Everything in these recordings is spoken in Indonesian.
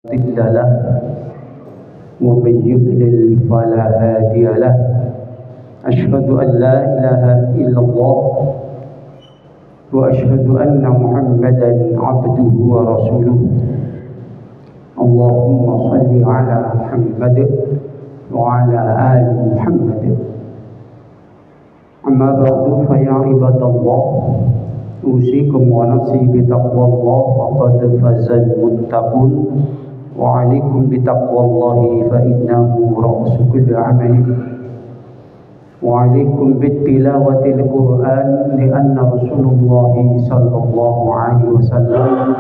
مضل له ومن يضلل فلا هادي له أشهد أن لا إله إلا الله وأشهد أن محمدا عبده ورسوله اللهم صل على محمد وعلى آل محمد أما بعد فيا عباد الله أوصيكم ونفسي بتقوى الله فقد فاز المتقون وعليكم بتقوى الله فإنه رأس كل عمل وعليكم بالتلاوة القرآن لأن رسول الله صلى الله عليه وسلم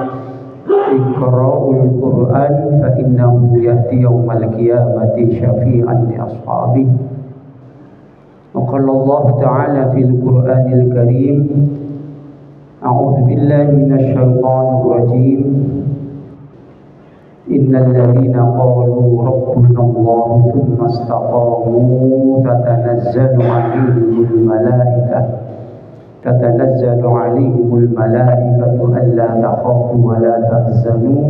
اقرأوا القرآن فإنه يأتي يوم القيامة شفيعا لأصحابه وقال الله تعالى في القرآن الكريم أعوذ بالله من الشيطان الرجيم إن الذين قالوا ربنا الله ثم استقاموا تتنزل عليهم الملائكة ألا تخافوا ولا تحزنوا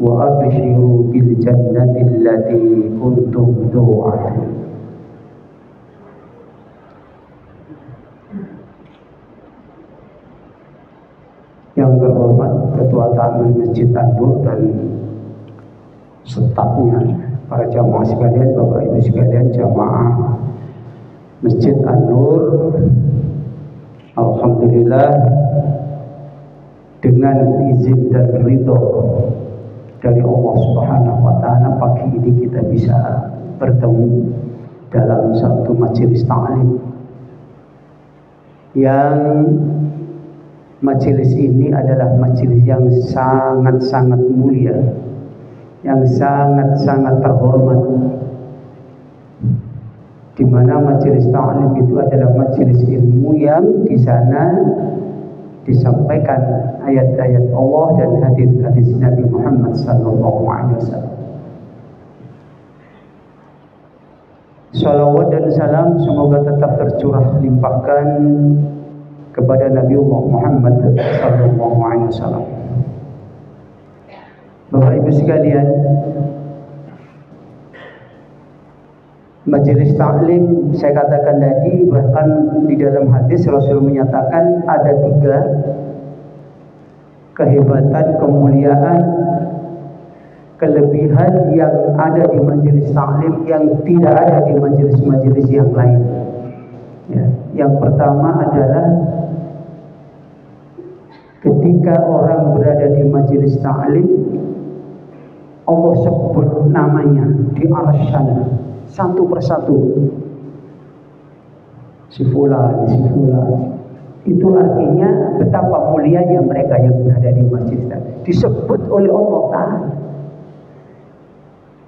وأبشروا بالجنة التي كنتم توعدون. Yang terhormat Ketua Ta'mir Masjid An-Nur dan stafnya, para jamaah sekalian, Bapak Ibu sekalian, jamaah Masjid An-Nur, alhamdulillah dengan izin dan ridho dari Allah Subhanahu wa taala pagi ini kita bisa bertemu dalam satu majelis ta'lim yang majelis ini adalah majelis yang sangat-sangat mulia, yang sangat-sangat terhormat, di mana majelis ta'lim itu adalah majelis ilmu yang di sana disampaikan ayat-ayat Allah dan hadis-hadis Nabi Muhammad sallallahu alaihi wasallam. Salawat dan salam semoga tetap tercurah limpahkan kepada Nabi Muhammad sallallahu alaihi wasallam. Bapak Ibu sekalian, majelis ta'lim saya katakan tadi, bahkan di dalam hadis Rasul menyatakan ada 3 kehebatan, kemuliaan, kelebihan yang ada di majelis ta'lim yang tidak ada di majelis-majelis yang lain. Ya, yang pertama adalah ketika orang berada di majelis ta'lim, Allah sebut namanya di arsy sana satu persatu, si fulan, si fulan. Itu artinya betapa mulianya mereka yang berada di majelis ta'lim, disebut oleh Allah Ta'ala.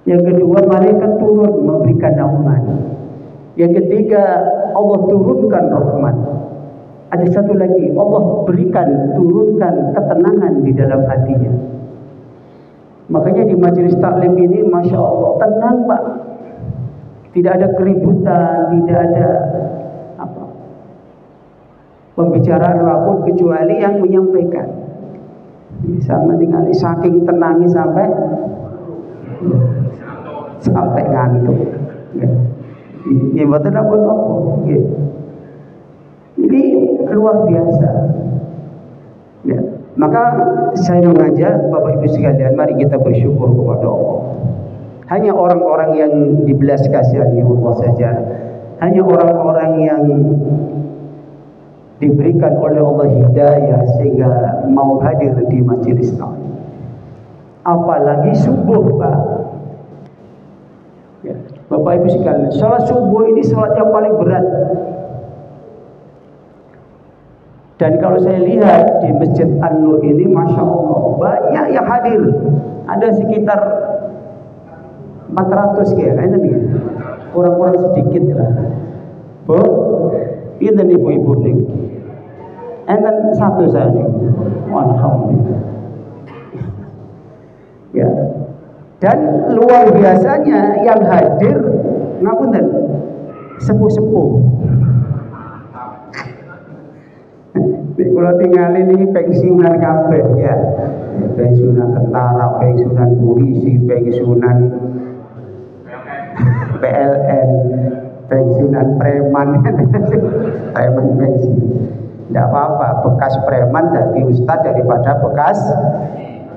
Yang kedua, malaikat turun memberikan naungan. Yang ketiga, Allah turunkan rahmat. Ada satu lagi, Allah turunkan ketenangan di dalam hatinya. Makanya di majelis taklim ini, masya Allah, tenang Pak. Tidak ada keributan, tidak ada pembicaraan apapun kecuali yang menyampaikan. Sama dengan saking tenangnya sampai ngantuk. Ya betul apa? Ini luar biasa. Ya, maka saya mengajak Bapak Ibu sekalian, mari kita bersyukur kepada Allah. Hanya orang-orang yang dibelas kasihani Allah saja, hanya orang-orang yang diberikan oleh Allah hidayah sehingga mau hadir di majelis taklim. Apalagi subuh, Pak. Ya, Bapak Ibu sekalian, salat subuh ini salat yang paling berat. Dan kalau saya lihat di Masjid An-Nur ini, masya Allah, banyak yang hadir. Ada sekitar 400 ya, ini kurang-kurang sedikit lah. Bu, ini ibu-ibu nih. Enten satu saya nih. Alhamdulillah. Ya. Dan luar biasanya yang hadir, ngapunten, sepuh-sepuh. Kalau tinggal ini pensiunan kabeh ya. pensiunan tentara, pensiunan polisi, pensiunan PLN, pensiunan preman, preman pensiun. Tidak apa-apa, bekas preman jadi ustadz daripada bekas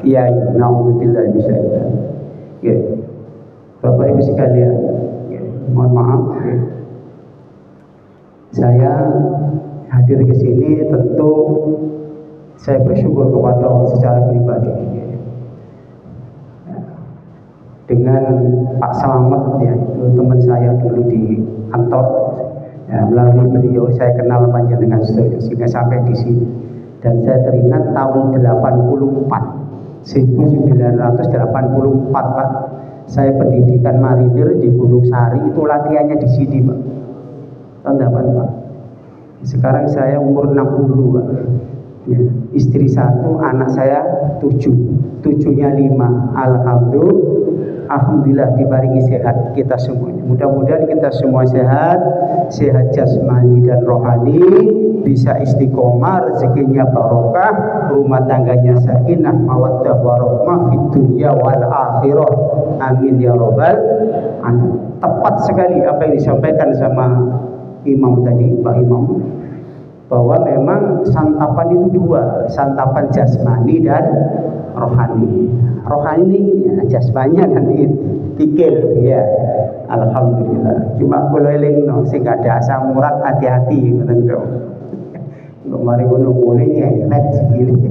kiai. Nauzubillah bisyaitan. Ya. Bapak Ibu sekalian, ya, mohon maaf. Ya. Saya hadir ke sini tentu saya bersyukur kepada Allah secara pribadi. Ya. Dengan Pak Slamet, ya, itu teman saya dulu di kantor. Ya, melalui beliau saya kenal panjenengan sehingga sampai di sini. Dan saya teringat tahun 1984 Pak, saya pendidikan marinir di Gunung Sari, itu latihannya di sini Pak. Tahun 84. Sekarang saya umur 60 Pak. Ya, istri 1, anak saya 7, 7-nya 5. Alhamdulillah dibaringi sehat kita semuanya. Mudah-mudahan kita semua sehat, sehat jasmani dan rohani, bisa istiqomah, rezekinya barokah, rumah tangganya sakinah, mawaddah warahmah fid dunya wal akhirah. Amin ya robbal alamin. Tepat sekali apa yang disampaikan sama Imam tadi, Pak Imam, bahwa memang santapan itu dua, santapan jasmani dan rohani. Rohani ya, jasmaninya nanti pikir ya. Alhamdulillah. Cuma kalau eling no sing ada asam urat hati-hati ngoten to. Kok mari ngono bolehnya net segini.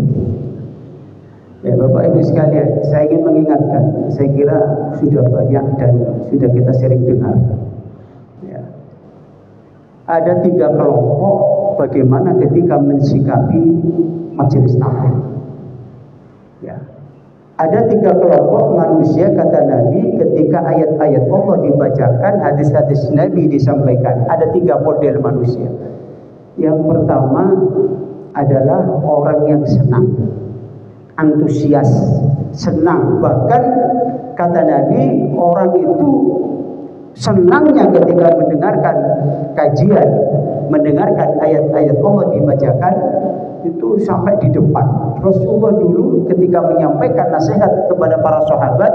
Ya Bapak Ibu sekalian, saya ingin mengingatkan, saya kira sudah banyak dan sudah kita sering dengar. Ya. Ada 3 kelompok bagaimana ketika mensikapi majelis taklim. Ya. Ada 3 kelompok manusia kata Nabi ketika ayat-ayat Allah dibacakan, hadis-hadis Nabi disampaikan. Ada 3 model manusia. Yang pertama adalah orang yang senang, antusias, senang. Bahkan kata Nabi, orang itu senangnya ketika mendengarkan kajian, mendengarkan ayat-ayat Allah dibacakan, itu sampai di depan. Rasulullah dulu ketika menyampaikan nasihat kepada para sahabat,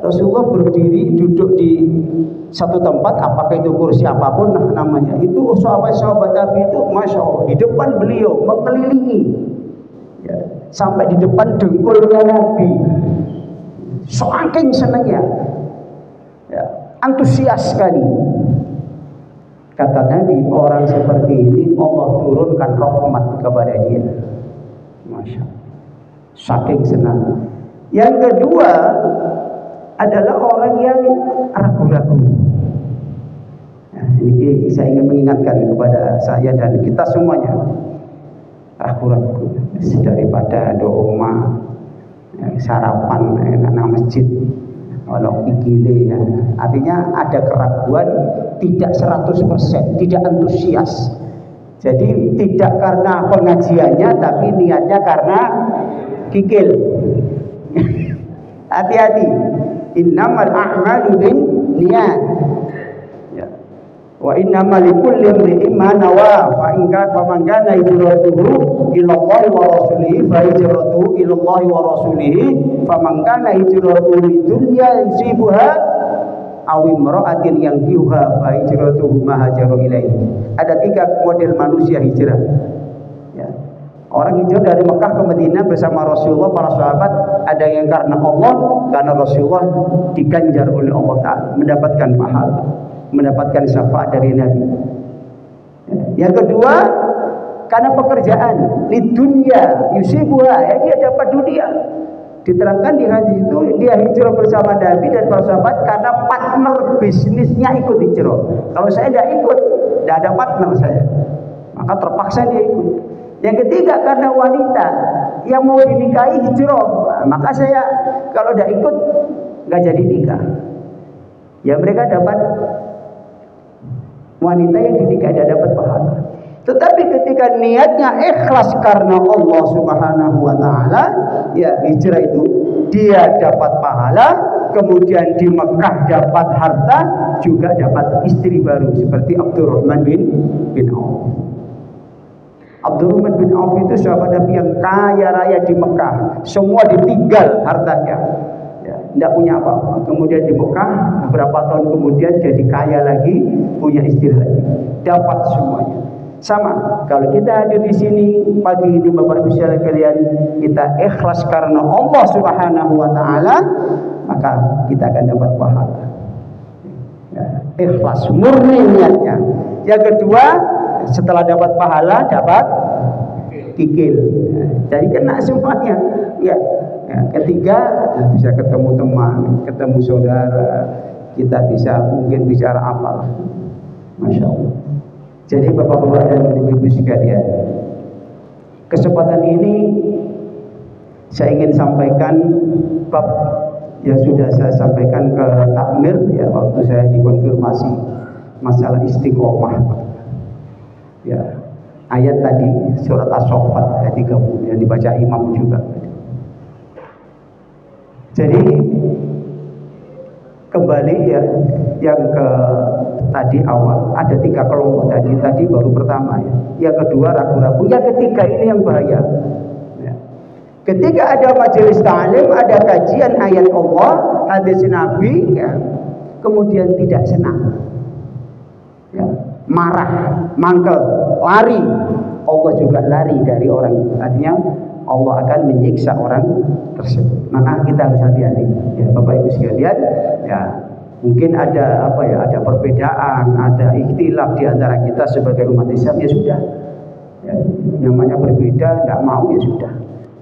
Rasulullah berdiri duduk di satu tempat, apakah itu kursi apapun namanya, itu sahabat-sahabat Nabi itu Masya Allah di depan beliau mengelilingi ya, sampai di depan dengkulnya Nabi, saking senangnya ya, antusias sekali. Kata Nabi, orang seperti ini Allah turunkan rahmat kepada dia. Masya Allah, saking senang. Yang kedua adalah orang yang ragu-ragu. Nah, ini saya ingin mengingatkan kepada saya dan kita semuanya, ragu-ragu daripada doa ya, sarapan enak masjid kalau gile ya. Artinya ada keraguan, tidak 100%, tidak antusias. Jadi tidak karena pengajiannya, tapi niatnya karena kikil. Hati-hati. Innamal a'malu binniyat. Ya. Wa innamal likulli imri'in ma nawa. Fa in man kana hijratuhu ila Allah wa rasulihi fa hijratuhu ila Allah wa rasulihi. Fa man kana hijratuhu lidunya yusibuha aw imra'atin yankihuha fa hijratuhu ma hajaru ilaihi. Ada 3 model manusia hijrah. Ya. Orang hijrah dari Mekah ke Madinah bersama Rasulullah, para sahabat, ada yang karena Allah, karena Rasulullah, diganjar oleh Allah Ta'ala, mendapatkan pahala, mendapatkan syafaat dari Nabi. Yang kedua, karena pekerjaan, di dunia yusibuha, ya, dia dapat dunia. Diterangkan di hadis itu, dia hijrah bersama Nabi dan para sahabat karena partner bisnisnya ikut hijrah. Kalau saya tidak ikut, tidak ada partner saya, maka terpaksa dia ikut. Yang ketiga, karena wanita yang mau dinikahi hijrah, maka saya kalau tidak ikut nggak jadi nikah. Ya mereka dapat, wanita yang dinikahi tidak dapat pahala. Tetapi ketika niatnya ikhlas karena Allah Subhanahu wa Ta'ala, ya hijrah itu dia dapat pahala, kemudian di Mekah dapat harta, juga dapat istri baru seperti Abdurrahman bin Auf. Abdurrahman bin Auf itu sahabat Nabi yang kaya raya di Mekah, semua ditinggal hartanya, ya, tidak punya apa-apa. Kemudian di Mekah beberapa tahun kemudian jadi kaya lagi, punya istri lagi, dapat semuanya. Sama, kalau kita hadir di sini pagi ini Bapak Ibu sekalian, kita ikhlas karena Allah Subhanahu wa taala, maka kita akan dapat pahala. Ya, ikhlas murni niatnya. Yang kedua, setelah dapat pahala dapat kikil, jadi kena semuanya. Ya, ketiga, bisa ketemu teman, ketemu saudara, kita bisa mungkin bicara apalah, masya Allah. Jadi bapak-bapak dan ibu-ibu sekalian, kesempatan ini saya ingin sampaikan bab yang sudah saya sampaikan ke takmir ya waktu saya dikonfirmasi masalah istiqomah. Ya, ayat tadi surat As-Saffat ayat 30 yang dibaca imam juga. Jadi kembali ya yang ke tadi awal, ada 3 kelompok tadi baru pertama ya. Yang kedua ragu-ragu, yang ketiga ini yang bahaya. Ya. Ketika ada majelis ta'lim, ada kajian ayat Allah, hadis Nabi, ya, kemudian tidak senang, ya, marah, mangkel, lari, Allah juga lari dari orang. Artinya Allah akan menyiksa orang tersebut. Maka kita harus hati-hati ya Bapak Ibu sekalian. Ya, mungkin ada apa ya, ada perbedaan, ada ikhtilaf di antara kita sebagai umat Islam, ya sudah. Ya, namanya berbeda, tidak mau ya sudah.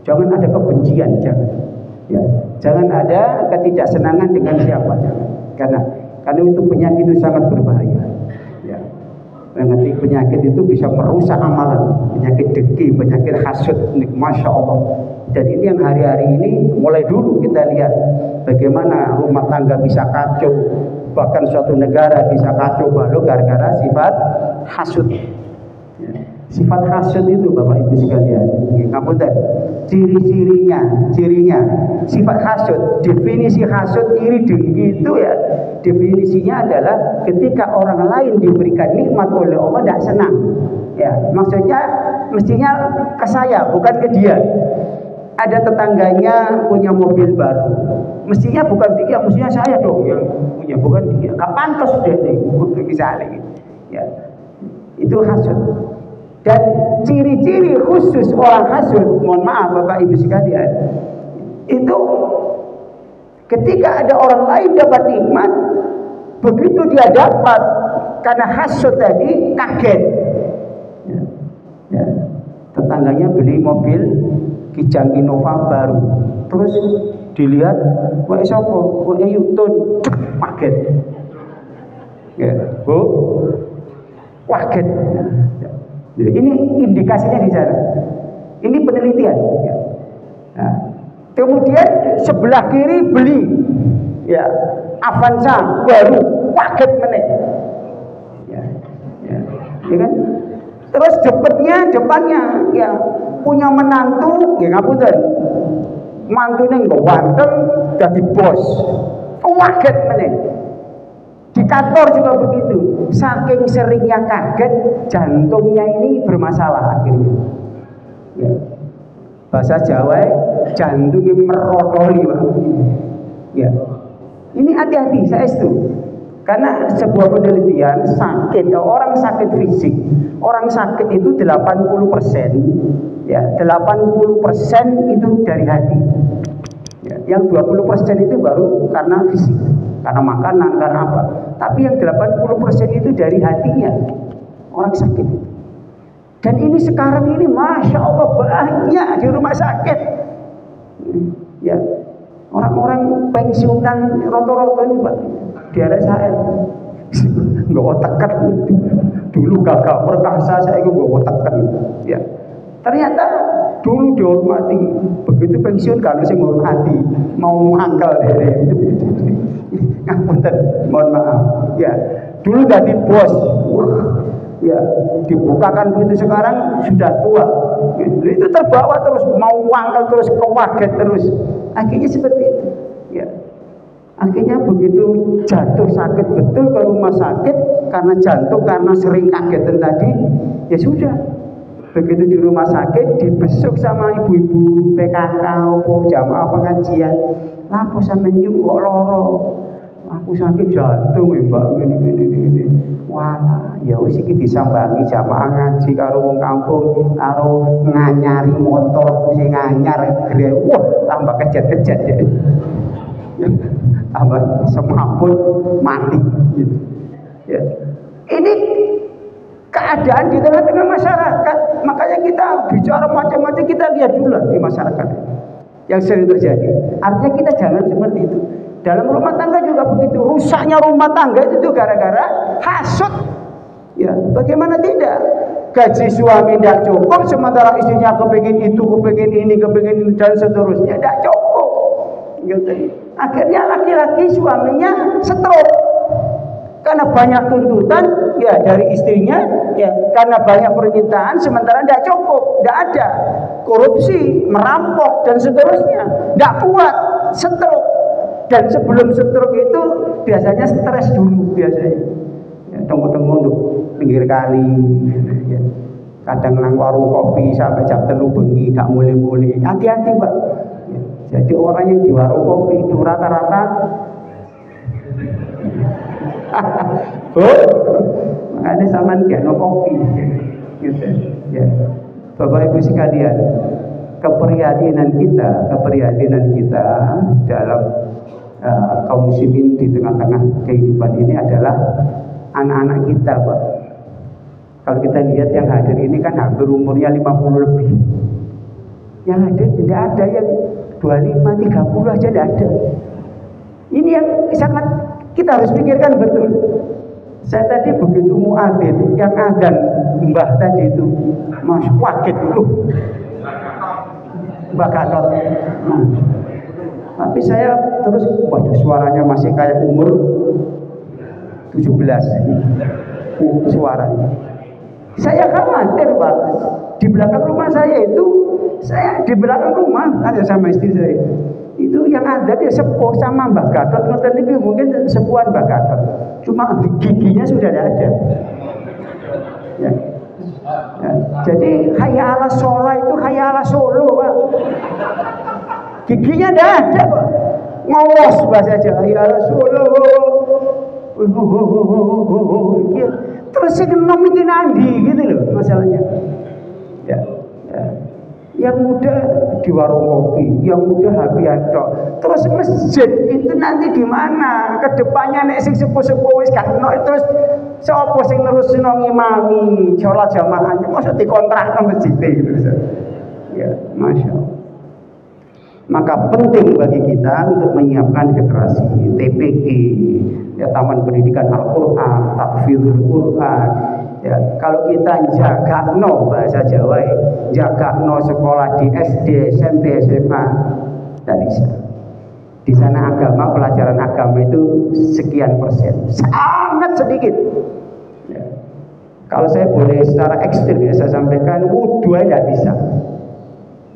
Jangan ada kebencian, jangan. Ya, jangan ada ketidaksenangan dengan siapa, jangan. Karena itu penyakit itu sangat berbahaya. Ya. Nanti penyakit itu bisa merusak amalan, penyakit dengki, penyakit hasud, masya Allah. Dan ini yang hari-hari ini mulai dulu kita lihat bagaimana rumah tangga bisa kacau, bahkan suatu negara bisa kacau balau gara-gara sifat hasud. Ya. Sifat hasud itu Bapak Ibu sekalian, ngapunten, cirinya, sifat hasud, definisi hasud, iri, dengki itu ya, definisinya adalah ketika orang lain diberikan nikmat oleh Allah tidak senang. Ya, maksudnya mestinya ke saya, bukan ke dia. Ada tetangganya punya mobil baru, mestinya bukan dia, mestinya saya dong yang punya, bukan dia. Kapan terus dia nih, misalnya, ya, itu hasud. Dan ciri-ciri khusus orang hasud, mohon maaf Bapak Ibu sekalian, itu ketika ada orang lain dapat nikmat, begitu dia dapat karena hasud tadi kaget. Ya, ya. Tetangganya beli mobil Kijang Innova baru, terus dilihat, wah siapa, wah Yutun, kaget. Ya, Bu, kaget. Ini indikasinya di sana. Ini penelitian. Ya. Nah, kemudian sebelah kiri beli, ya, Avanza baru, kaget meneh. Ya, ya kan? Terus depannya, ya, punya menantu, ya ngapunten, mantunya nggak ganteng, jadi bos, kaget meneh. Di kantor juga begitu, saking seringnya kaget, jantungnya ini bermasalah akhirnya. Ya. Bahasa Jawa, jantungnya merotoli, Pak. Ya. Ini hati-hati, saya setuju. Karena sebuah penelitian sakit, orang sakit fisik, orang sakit itu 80%, ya 80% itu dari hati. Ya, yang 20% itu baru karena fisik, karena makanan, karena apa. Tapi yang 80% itu dari hatinya orang sakit. Dan ini sekarang ini masya Allah banyak di rumah sakit. Ya, orang-orang pensiunan roto-roto ini Pak, di area saya nggak otakkan. Dulu gagah perkasa, saya nggak otakkan. Ya, ternyata dulu dihormati, begitu pensiun kalau saya menghormati, mau mangkal deh. Ngapunten, mohon maaf. Ya, dulu jadi bos, ya dibukakan pintu, sekarang sudah tua. Itu terbawa terus, mau mangkal terus, kewaget terus. Akhirnya seperti itu. Ya, akhirnya begitu jatuh sakit betul ke rumah sakit karena jantung, karena sering kagetan tadi, ya sudah. Begitu di rumah sakit dibesuk sama ibu-ibu PKK opo jamaah pengajian. Lah aku sampe nyuk kok loro. Aku sakit jantung ya Mbak gini. Wah, ya wis iki disambangi jamaah ngaji karo wong kampung, karo nganyari motor sing nganyar gre. Wah, tambah kejet-kejet ya. Tambah semaput mati gitu. Ya. Ini keadaan di tengah-tengah masyarakat, makanya kita bicara macam-macam, kita lihat dulu di masyarakat yang sering terjadi. Artinya kita jangan seperti itu. Dalam rumah tangga juga begitu. Rusaknya rumah tangga itu gara-gara hasut. Ya, bagaimana tidak? Gaji suami tidak cukup, sementara istrinya kepingin itu, kepingin ini, kepingin ini, dan seterusnya tidak cukup. Gitu. Akhirnya laki-laki suaminya stroke. Karena banyak tuntutan ya dari istrinya, ya karena banyak permintaan, sementara tidak cukup, tidak ada, korupsi, merampok dan seterusnya, tidak kuat, stroke. Dan sebelum stroke itu biasanya stres dulu biasanya, ya, tunggu-tunggu untuk pinggir kali, ya. Kadang nang warung kopi sampai jam 3 bengi gak mulai-mulai, hati-hati Pak. Ya. Jadi orang yang di warung kopi itu rata-rata makanya sama kayak no kopi gitu ya. Bapak Ibu sekalian, keprihatinan kita dalam kaum muslimin di tengah-tengah kehidupan ini adalah anak-anak kita Pak. Kalau kita lihat yang hadir ini kan hampir umurnya 50 lebih. Yang hadir tidak ada yang 25, 30 aja tidak ada. Ini yang sangat kita harus pikirkan betul. Saya tadi begitu muadzin yang adzan mbah tadi itu, Mas kaget dulu. Mbak Gatot. Tapi saya terus, waduh suaranya masih kayak umur 17 suaranya. Saya khawatir Pak, di belakang rumah saya itu, di belakang rumah ada sama istri saya. Itu yang ada dia sepuh sama Mbak Gatot, itu mungkin sepuhan Mbak Gatot. Cuma giginya sudah ada. Ya. Ya. Jadi hayya ala sholah itu hayya ala solo Pak. Giginya tidak ada Pak. Ngos bahasa aja hayya ala solo. Terus nom itu nanti gitu loh masalahnya. Ya. Ya. Yang muda di warung kopi, yang muda habian tok. Terus masjid itu nanti di mana? Kedepannya nek sing sepuh-sepuh wis gak ono, terus sapa sing nerusno ngimami sholat jamaahnya? Mosok dikontrakno masjid gitu. Ya, Masya Allah. Maka penting bagi kita untuk menyiapkan generasi TPQ, ya, Taman Pendidikan Al-Quran, Tahfidzul Quran. Ya, kalau kita jagakno bahasa Jawa, jagakno sekolah di SD, SMP, SMA, tidak bisa. Di sana agama, pelajaran agama itu sekian persen, sangat sedikit. Ya. Kalau saya boleh secara ekstrim ya saya sampaikan, wudhu tidak bisa.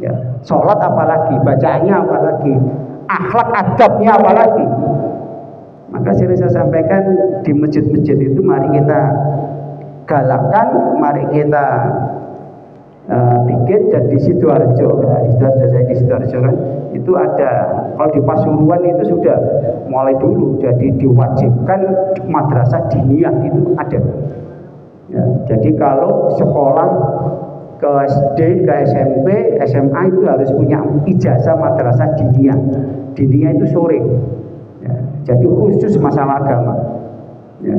Ya, sholat apalagi, bacaannya apalagi, akhlak adabnya apalagi. Maka sering saya sampaikan di masjid-masjid itu mari kita galakkan, mari kita bikin. Dan di Sidoarjo, saya di Sidoarjo kan, itu ada, kalau di Pasuruan itu sudah mulai dulu, jadi diwajibkan madrasah diniyah itu ada. Ya, jadi kalau sekolah ke SD, ke SMP, SMA itu harus punya ijazah madrasah diniyah. Diniyah itu sore. Ya, jadi khusus masalah agama. Ya,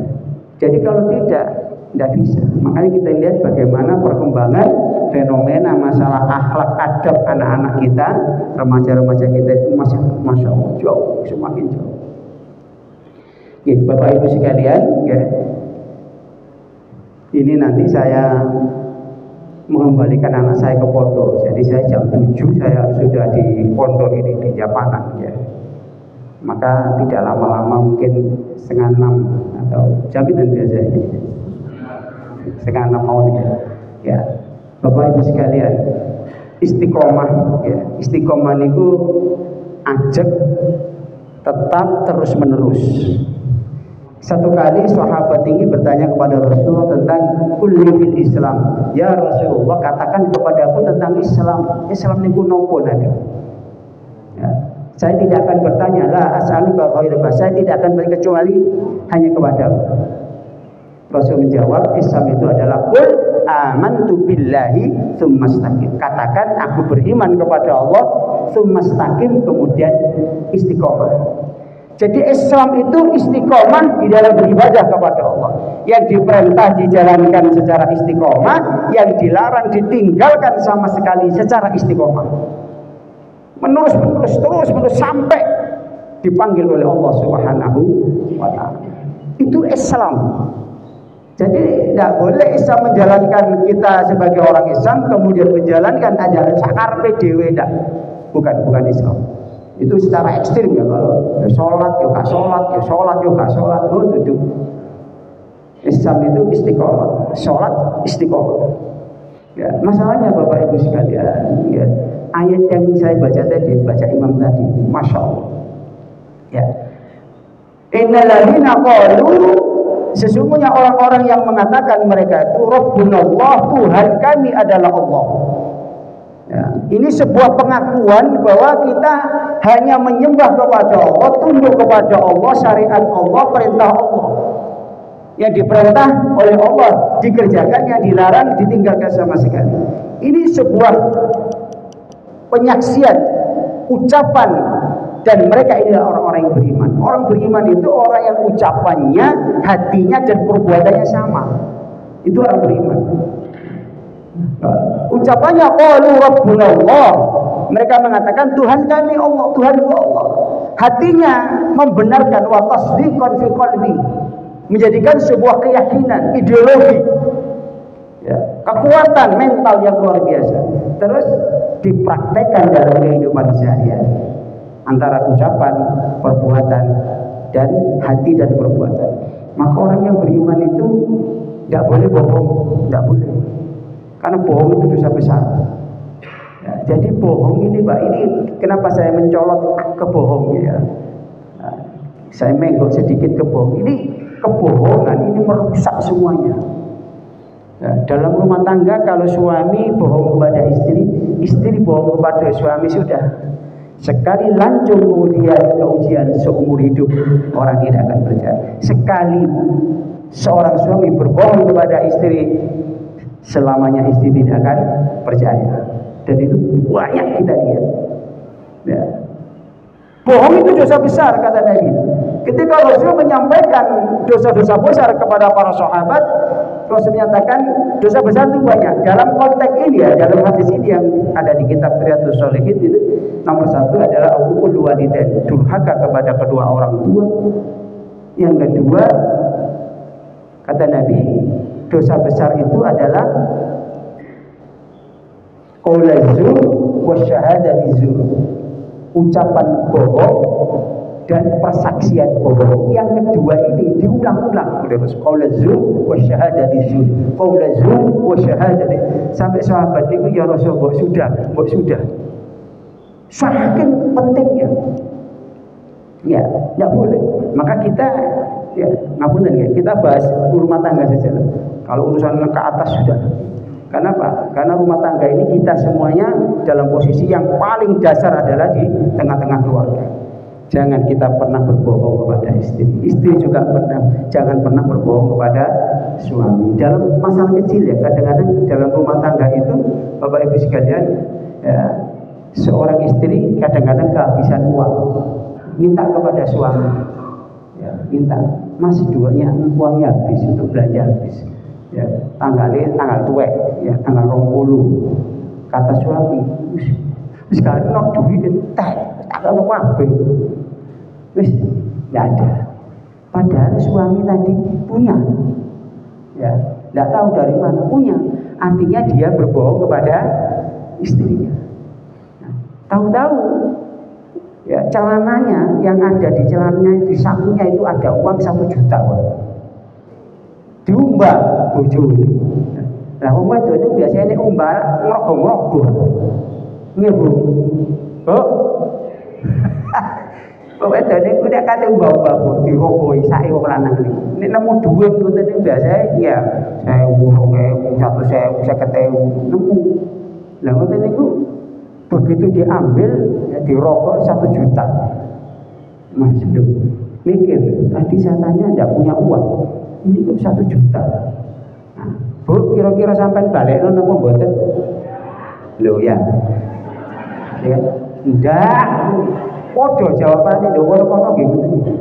jadi kalau tidak bisa. Makanya kita lihat bagaimana perkembangan fenomena masalah akhlak adab anak-anak kita, remaja-remaja kita itu masih Masya Allah jauh, semakin jauh. Ya, Bapak Ibu sekalian, ya, ini nanti saya mengembalikan anak saya ke pondok. Jadi saya jam 7 saya sudah di pondok ini di Japanan, ya. Maka tidak lama-lama, mungkin 5:30 atau jaminan biasanya 5:30 mau ya. Bapak Ibu sekalian, istiqomah ya. Istiqomah itu ajak tetap terus menerus. Satu kali sahabat ini bertanya kepada Rasulullah tentang kulli fil Islam. Ya Rasulullah, katakan kepadaku tentang Islam. Islam niku nopo nake? Ya, saya tidak akan bertanya la as'aluka ghairaka. Saya tidak akan bertanya kecuali hanya kepadamu. Rasul menjawab, Islam itu adalah qul amantu billahi tsumastaqim. Katakan aku beriman kepada Allah, tsumastaqim, kemudian istiqomah. Jadi Islam itu istiqomah di dalam beribadah kepada Allah. Yang diperintah dijalankan secara istiqomah, yang dilarang ditinggalkan sama sekali secara istiqomah. Menerus sampai dipanggil oleh Allah Subhanahu wa taala. Itu Islam. Jadi tidak boleh Islam menjalankan kita sebagai orang Islam kemudian menjalankan ajaran sakarpe dhewe, ndak. Bukan Islam. Itu secara ekstrim ya, kalau sholat ya gak sholat, ya sholat ya gak sholat. Oh, itu Islam itu istiqomah, sholat istiqomah. Ya, masalahnya Bapak Ibu sekalian, ya, ayat yang saya baca tadi, baca Imam tadi, Masya Allah. Ya, innalladzina qalu, sesungguhnya orang-orang yang mengatakan mereka itu Rabbunallah, Tuhan kami adalah Allah. Ya, ini sebuah pengakuan bahwa kita hanya menyembah kepada Allah, tunduk kepada Allah, syariat Allah, perintah Allah. Yang diperintah oleh Allah dikerjakan, yang dilarang ditinggalkan sama sekali. Ini sebuah penyaksian, ucapan, dan mereka inilah orang-orang yang beriman. Orang beriman itu orang yang ucapannya, hatinya, dan perbuatannya sama. Itu orang beriman. Ucapannya qalu rabbunallah, mereka mengatakan Tuhan kami Allah, Tuhanku Allah. Hatinya membenarkan wa tasdiqan fi qalbi, menjadikan sebuah keyakinan, ideologi, ya, kekuatan mental yang luar biasa. Terus dipraktekkan dalam kehidupan sehari-hari antara ucapan, perbuatan, dan hati dan perbuatan. Maka orang yang beriman itu tidak boleh bohong, tidak boleh. Karena bohong itu dosa besar. Ya, jadi bohong ini Pak, ini kenapa saya mencolot ke bohong ya? Nah, saya menggok sedikit ke bohong. Ini kebohongan ini merusak semuanya. Ya, dalam rumah tangga kalau suami bohong kepada istri, istri bohong kepada suami, sudah. Sekali lancung kemudian keujian seumur hidup orang tidak akan percaya. Sekali seorang suami berbohong kepada istri, selamanya istri tidak akan percaya. Dan itu banyak kita lihat. Ya. Bohong itu dosa besar kata Nabi. Ketika Rasul menyampaikan dosa-dosa besar kepada para sahabat, Rasul menyatakan dosa besar itu banyak. Dalam konteks ini ya, dalam hadis ini yang ada di kitab Riyadhus Shalihin itu, nomor satu adalah uququl walidain, durhaka kepada kedua orang tua. Yang kedua, kata Nabi, dosa besar itu adalah qaulaz zur wa syahadati zur, ucapan bohong dan persaksian bohong. Yang kedua ini diulang-ulang terus, qaulaz zur wa syahadati zur, qaulaz zur wa syahadati, sampai sahabat itu ya Rasulullah sudah saking pentingnya. Ya, tidak boleh. Maka kita ya, ngapunten ya, kita bahas rumah tangga saja. Kalau urusan ke atas sudah. Kenapa? Karena rumah tangga ini kita semuanya dalam posisi yang paling dasar adalah di tengah-tengah keluarga. Jangan kita pernah berbohong kepada istri. Istri juga jangan pernah berbohong kepada suami. Dalam masalah kecil ya, kadang-kadang dalam rumah tangga itu Bapak Ibu sekalian, ya, seorang istri kadang-kadang kehabisan uang, minta kepada suami, ya, minta, masih duanya uangnya habis untuk belanja habis. Ya, tanggal tuwek, ya, tanggal 20. Kata suami, sekarang nok duit tak kalau apa, wis tidak ada. Padahal suami tadi punya, ya, tidak tahu dari mana punya. Artinya dia berbohong kepada istrinya. Nah, tahu-tahu, ya, celananya yang ada di celananya, di sakunya itu ada uang 1 juta. Diumbah bojone. Lah omah itu biasanya nek umbah ngrogo-ngrogo. Nggih Bu. Oh. Pokoke dene ku nek kate mbah-mbah dirogoi sak wong lanang iki. Nek nemu dhuwit ngoten iki biasa ya 1.000, 2.000, 1.000, 50.000 nemu. Lah ngoten niku begitu diambil ya dirokok 1 juta. Mas mikir, tadi saya tanya enggak punya uang. Ini kok 1 juta. Nah, Bu, kira-kira sampean balekno napa mboten? Lho ya. Ya, enggak. Podo jawabannya lho kono-kono nggih ngoten.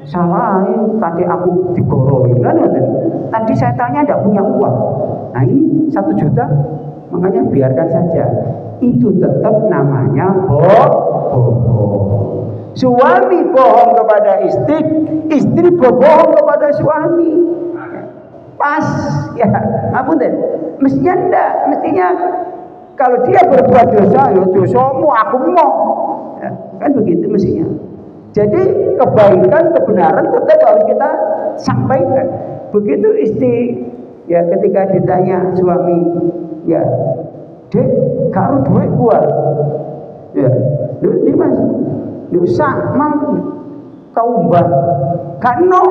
Salah tadi aku digoroi kan ngoten. Tadi saya tanya enggak punya uang. Nah, ini 1 juta, makanya biarkan saja. Itu tetap namanya bohong. Suami bohong kepada istri, istri berbohong kepada suami. Pas ya, ngapunten. Mestinya enggak, mestinya kalau dia berbuat dosa, ya dosamu aku mau. Ya, kan begitu mestinya. Jadi kebaikan, kebenaran tetap harus kita sampaikan. Begitu istri ya ketika ditanya suami, ya, Dek, karo duit gua. Ya, ini Mas. Lu sak mang kau mbah. Kan no,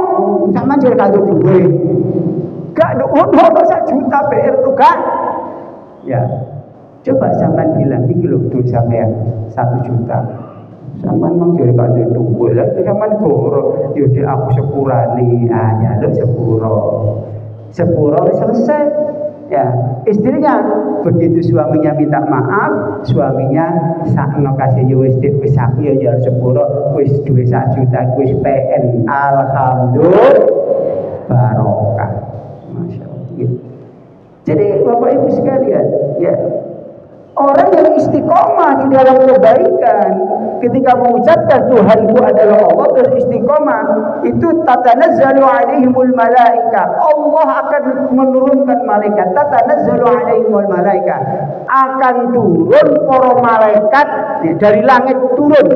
sama jadi kado duit. Gak ono 1 juta PR tuh kan? Ya. Coba sampean bilang iki lho duit sampean 1 juta. Sampean mang jare kate duwe lha sampean goro yo dhek aku sepurane hanya lho sepuro selesai ya. Istrinya begitu suaminya minta maaf, suaminya sakno kasih yo wis dhek wis aku yo sepuro wis duwe 1 juta wis PN alhamdulillah barokah. Masyaallah. Jadi Bapak Ibu sekalian ya, orang yang istiqomah di dalam kebaikan ketika mengucapkan Tuhanku adalah Allah terus istiqomah itu tatanazzalu alaihimul malaika. Allah akan menurunkan malaikat. Tatanazzalu alaihimul malaika. Akan turun para malaikat dari langit turun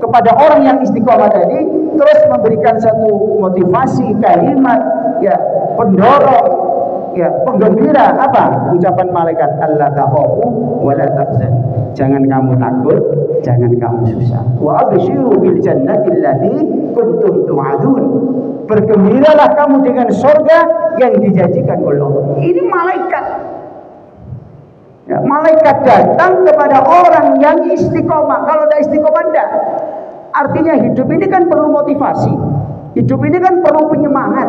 kepada orang yang istiqomah tadi terus memberikan satu motivasi kalimat ya pendorong ya penggembira apa ucapan malaikat Allah takhafu wa la tahzan. Jangan kamu takut, jangan kamu susah. Wa abshiru bil jannati allati kuntum tu'adun. Bergembiralah kamu dengan surga yang dijanjikan oleh Allah. Ini malaikat. Ya, malaikat datang kepada orang yang istiqomah. Kalau tidak istiqomah enggak. Artinya hidup ini kan perlu motivasi. Hidup ini kan perlu penyemangat.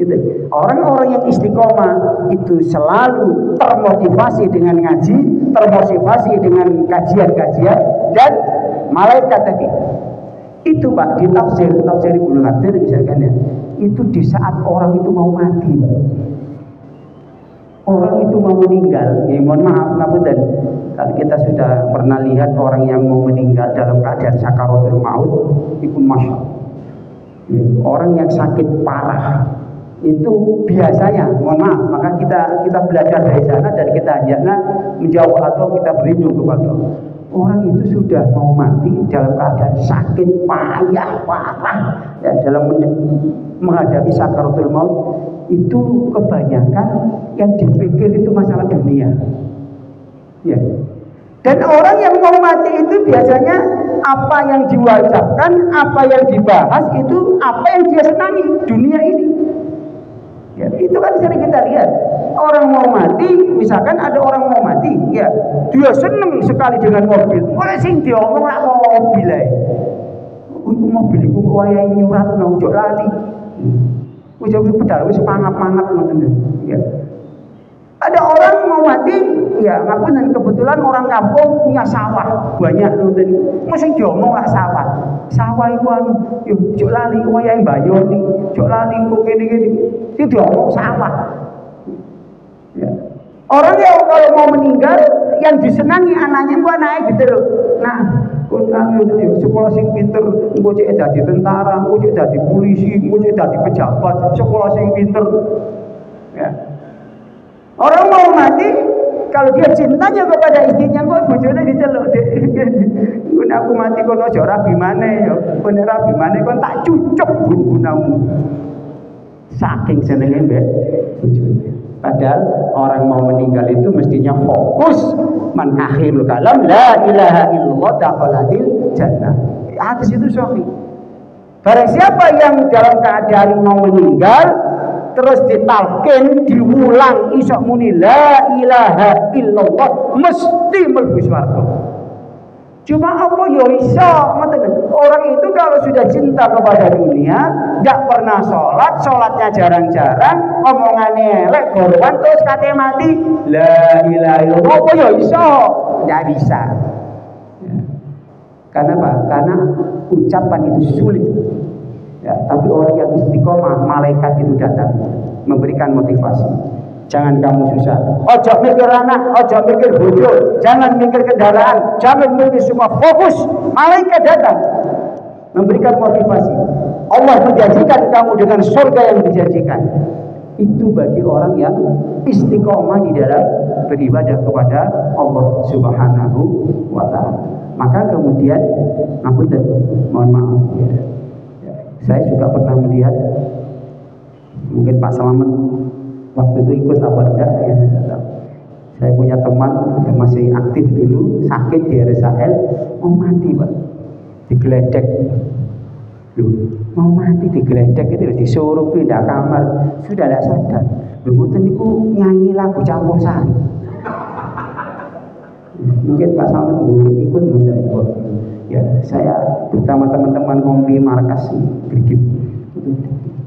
Gitu. Orang-orang yang istiqomah itu selalu termotivasi dengan ngaji, termotivasi dengan kajian-kajian dan malaikat tadi. Itu Pak di tafsir Ibnu Katsir misalkan ya, itu di saat orang itu mau mati, Pak. Orang itu mau meninggal, ya mohon maaf ngapunten. Kalau kita sudah pernah lihat orang yang mau meninggal dalam keadaan sakaratul maut, itu masya Allah. Orang yang sakit parah itu biasanya, mohon maaf, maka kita belajar dari sana dan kita jangan menjauh atau kita berlindung kepada orang itu sudah mau mati dalam keadaan sakit payah parah ya, dalam menghadapi sakaratul maut itu kebanyakan yang dipikir itu masalah dunia ya. Dan orang yang mau mati itu biasanya apa yang diwajibkan, apa yang dibahas itu apa yang dia senangi dunia ini. Ya, itu kan sering kita lihat orang mau mati, misalkan ada orang mau mati, ya dia seneng sekali dengan mobil. Mulai sing diomong nak mobil ae. Mobil iku wayahe nyurat nang ojo lali. Wis pedal wis pangap-pangap ngoten ya. Ada orang mau mati, ya ngapunten kebetulan orang kampung punya sawah banyak ngoten. Mesti diomong lah sawah. Sawah iku anu yo ojo lali wayahe mbayoni, ojo lali kok ngene-ngene. Itu diomong sawah. Ya. Orang yang kalau mau meninggal yang disenangi anaknya ku anake diterus. Nah, kun anu yo sekolah sing pinter, engko cek dadi tentara, engko cek dadi polisi, engko cek dadi pejabat, sekolah sing pinter. Ya. Orang mau mati, kalau dia cintanya kepada istrinya, kok bojone diceluk, Dek. Kun aku mati kono aja rabi maneh ya. Kono rabi maneh kon tak cucuk bumbunamu. Saking senenge mbek bojone. Padahal orang mau meninggal itu mestinya fokus man akhirul kalam la ilaha illallah dakhaladil jannah. Hadis itu sahih. Barang siapa yang dalam keadaan mau meninggal terus ditalkin diulang isok muni la ilaha illallah mesti mlebu swarga. Cuma apa ya iso orang itu kalau sudah cinta kepada dunia gak pernah sholat, sholatnya jarang-jarang, omongannya elek, gorwan terus kate mati la ilaha illallah apa ya iso gak bisa ya. Karena apa? Karena ucapan itu sulit ya, tapi orang yang istiqomah malaikat itu datang memberikan motivasi. Jangan kamu susah. Ojo mikir anak, ojo mikir bojo, jangan mikir kendaraan, jangan mikir semua, fokus. Malaikat datang memberikan motivasi. Allah menjanjikan kamu dengan surga yang dijanjikan. Itu bagi orang yang istiqomah di dalam beribadah kepada Allah Subhanahu wa Ta'ala. Maka kemudian, mohon maaf ya. Saya juga pernah melihat, mungkin Pak Salamet waktu itu ikut apa enggak ya, saya punya teman yang masih aktif dulu sakit di RSAL mau mati Pak, digeledek loh, mau mati digeledek itu disuruh pindah kamar sudah tidak sadar loh, mungkin itu nyanyi lagu campur sari. Mungkin Pak Salamet ikut enggak ya, saya bersama teman-teman kompi markas Grigip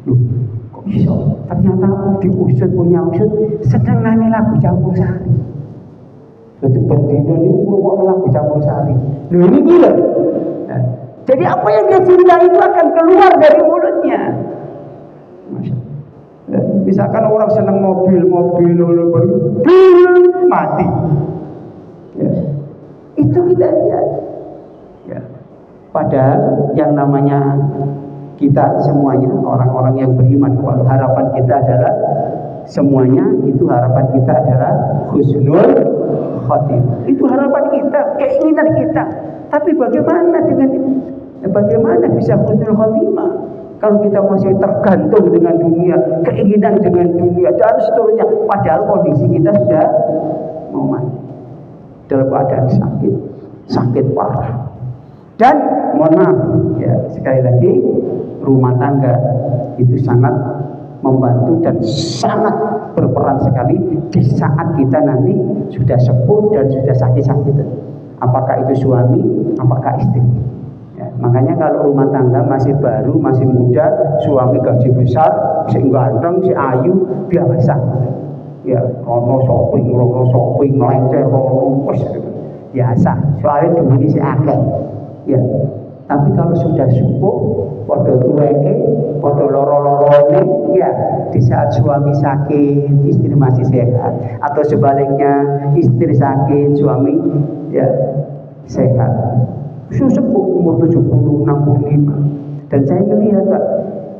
loh bisa, ternyata diusut punya usut sedang nyanyi lagu campur sari. Jadi bendino ini ngomong lagu campur sari. Loh ini gila. Nah, jadi apa yang dia cinta itu akan keluar dari mulutnya. Misalkan orang senang mobil mati. Ya. Itu kita lihat. Ya. Padahal yang namanya kita semuanya orang-orang yang beriman, harapan kita adalah semuanya itu harapan kita adalah husnul khotimah. Itu harapan kita, keinginan kita. Tapi bagaimana dengan bagaimana bisa husnul khotimah kalau kita masih tergantung dengan dunia, keinginan dengan dunia dan seterusnya. Padahal kondisi kita sudah mau mati dalam keadaan sakit parah. Dan mohon maaf ya, sekali lagi rumah tangga itu sangat membantu dan sangat berperan sekali di saat kita nanti sudah sepuh dan sudah sakit-sakitan. Apakah itu suami, apakah istri. Ya, makanya kalau rumah tangga masih baru, masih muda, suami gaji besar, si ganteng, si ayu, biasa. Ya, rono shopping, melencer, biasa. Soalnya dulu ini si akeh. Ya, tapi kalau sudah sepuh, pada tuweke, pada loro-lorone, ya di saat suami sakit, istri masih sehat, atau sebaliknya istri sakit, suami ya sehat. Sepuh umur 70, 65. Dan saya melihat Pak,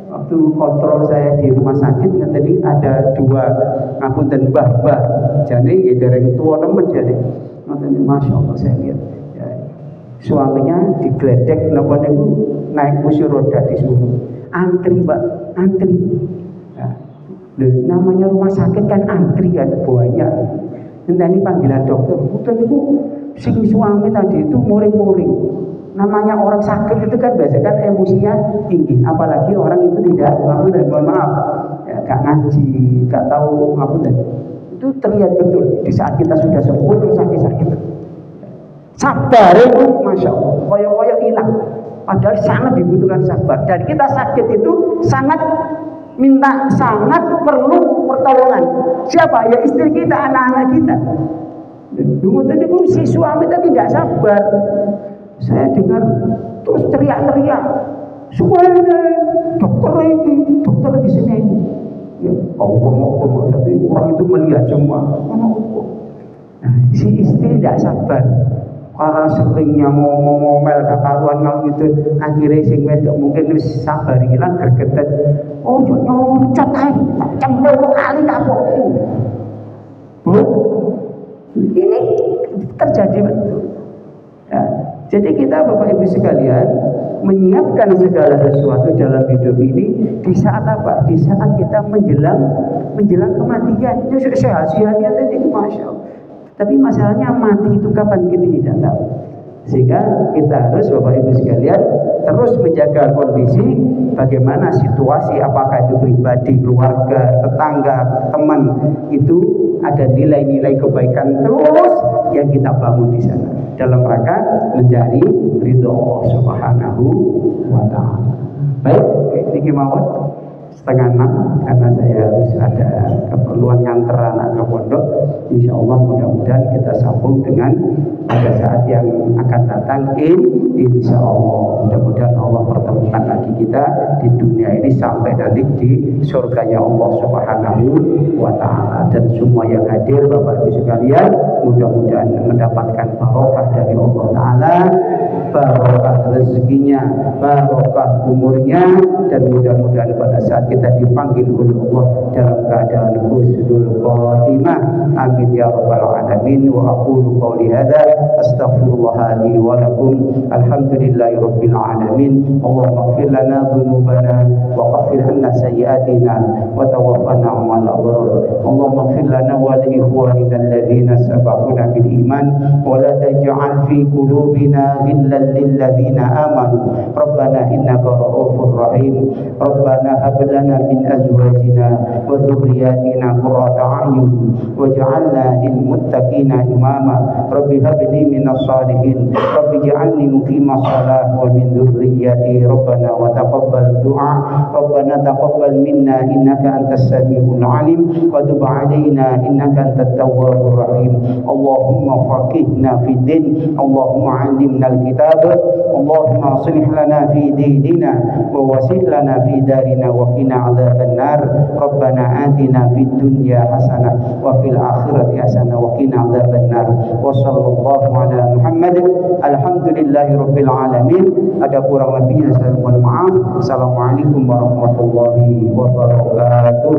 waktu kontrol saya di rumah sakit, tadi ada dua ngapunten mbah-mbah, jadi ya dereng tua nemen jadi, masya Allah saya lihat. Suaminya digledek naik kursi roda disuruh antri Mbak, antri nah, namanya rumah sakit kan antri kan banyak. Nanti ini panggilan dokter udah itu si suami tadi itu muring-muring. Namanya orang sakit itu kan biasanya kan emosinya tinggi, apalagi orang itu tidak mohon maaf ya, gak ngaji, gak tahu itu terlihat betul di saat kita sudah sepuh terus sakit-sakit. Sabar itu masya Allah, koyo-koyo hilang. Padahal sangat dibutuhkan sabar. Dan kita sakit itu sangat perlu pertolongan. Siapa? Ya istri kita, anak-anak kita. Dulu tadi pun si suami tadi tidak sabar. Saya dengar terus teriak-teriak. Semuanya dokter di sini. Ya Allah, orang itu melihat semua. Nah, si istri tidak sabar. Karena seringnya ngomel gak karuan kalau gitu, akhirnya sing wedok mungkin wis sabar hilang gregetan. Oh yo nyocot ae, tak cembur kali kapokku. Bu, ini terjadi betul. Ya, jadi kita Bapak Ibu sekalian menyiapkan segala sesuatu dalam hidup ini di saat apa? Di saat kita menjelang kematian. Ya sehat-sehat tadi, masya Allah. Tapi masalahnya mati itu kapan kita tidak tahu. Sehingga kita harus Bapak Ibu sekalian terus menjaga kondisi bagaimana situasi, apakah itu pribadi, keluarga, tetangga, teman, itu ada nilai-nilai kebaikan terus yang kita bangun di sana dalam rangka mencari ridho Allah Subhanahu wa taala. Baik, ini mawon 5:30 karena saya harus ada keperluan nganter anak ke pondok. Insya Allah mudah-mudahan kita sambung dengan pada saat yang akan datang. Insya Allah mudah-mudahan Allah pertemukan lagi kita di dunia ini sampai nanti di surganya Allah Subhanahu wa taala. Dan semua yang hadir Bapak Ibu sekalian mudah-mudahan mendapatkan barokah dari Allah taala, barokah rezekinya, barokah umurnya, dan mudah-mudahan pada saat kita dipanggil oleh Allah dalam keadaan husnul khatimah. Amin ya rabbal alamin. Wa aqulu qouli hadza astaghfirullah li wa lakum. Alhamdulillahi rabbil alamin. Allahumma ighfir lana dhunubana wa kaffir anna sayyi'atina wa tawaffana ma'al abrar. Allahumma ighfir lana wa li ikhwanina alladhina sabaquna bil iman wa la taj'al fi qulubina ghillan lil ladzina amanu. Rabbana innaka ra'ufur rahim. Rabbana hab lana min azwajina wa dhurriyyatina qurrata a'yun waj'alna lil muttaqina imama. Rabbi hab li minas salihin. Rabbi ij'alni muqimas shalah wa min dhurriyyati. Rabbana wa taqabbal du'a. Rabbana taqabbal minna innaka antas samiul alim wa tub 'alaina innaka antat tawwabur rahim. Allahumma faqihna fid din. Allahumma 'allimna al-kitab. Allahumma aslih lana fi dinina wa wasih lana fi darina wa qina adzaban nar. Rabbana atina fid dunya hasanah wa fil akhirati hasanah wa qina adzaban nar. Wa sallallahu ala Muhammad. Alhamdulillahi rabbil alamin. Ada kurang lebihnya saya mohon maaf. Assalamualaikum warahmatullahi wabarakatuh.